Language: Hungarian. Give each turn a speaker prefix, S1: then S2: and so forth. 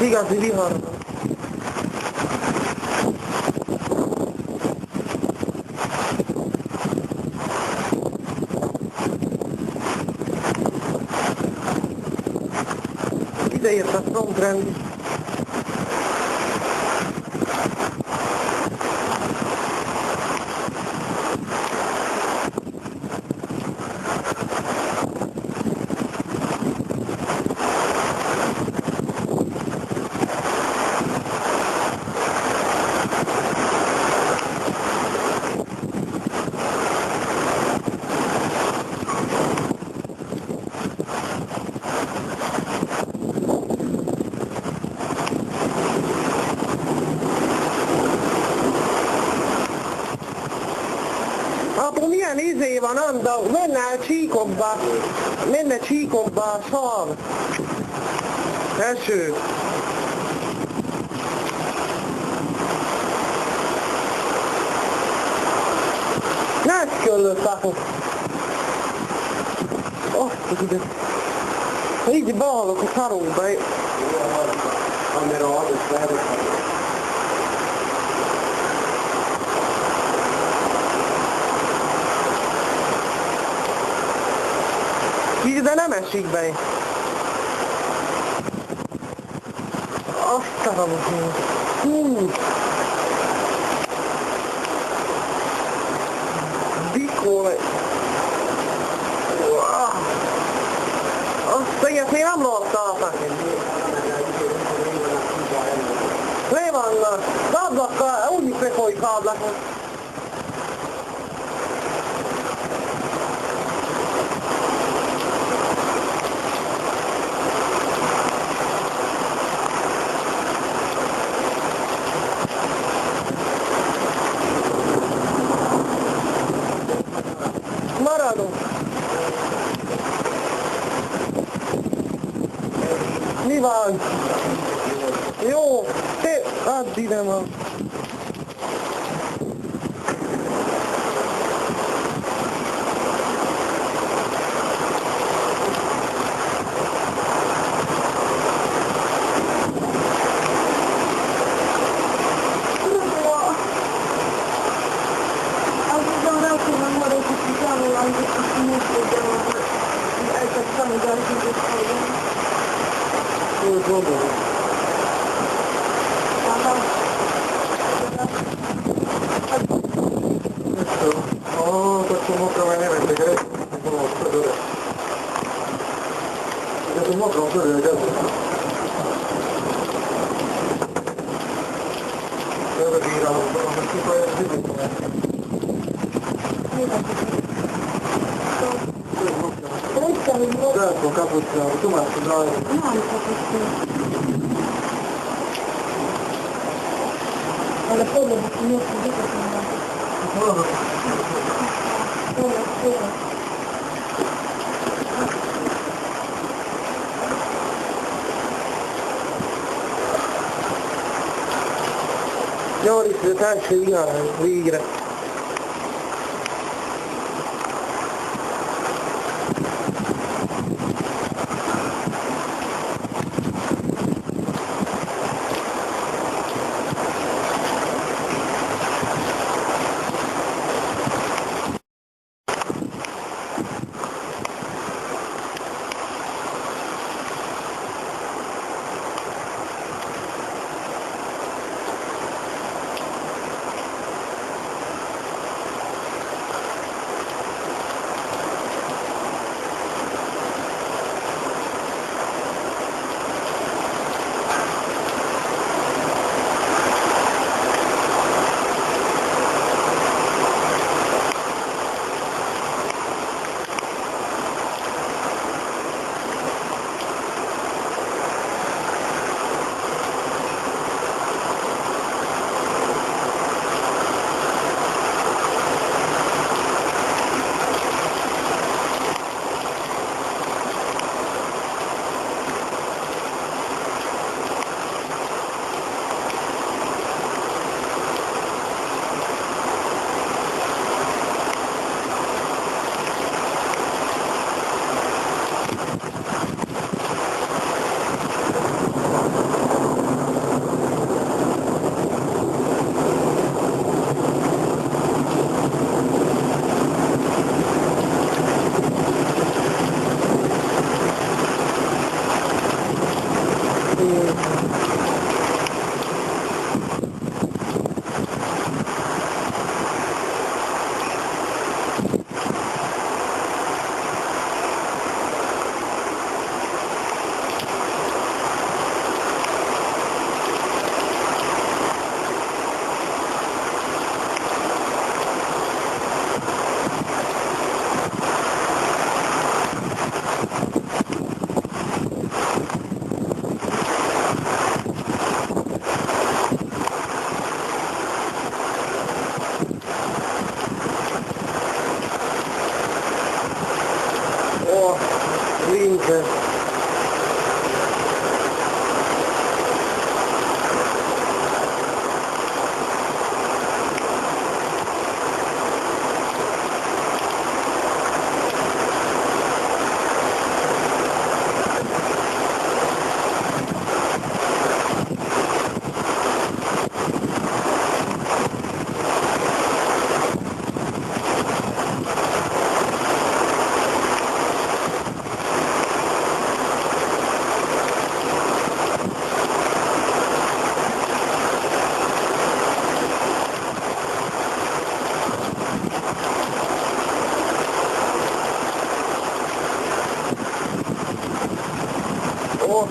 S1: igazi vihar. Ide ért a frontrend. Akkor milyen izé van, Anda, menne csíkokba a sav. Eső. Lesz köllött akkor. Azt ide. Így behalok a szarokba. Amire ad, és lehet. De nem esik be. Azt a rabot. Dikó. Azt ilyet még nem loptáltak. Le vannak. Káblakkal, úgy is befolyik káblakon. Maradok. Mi van? Jó, te add ide ma.
S2: Certo, cappuccino, tu mangi dai.
S3: No, cappuccino. Alla folla di signor Cudito sono
S1: Nyari, ez első ilyen, végre.
S2: Oké. Ó,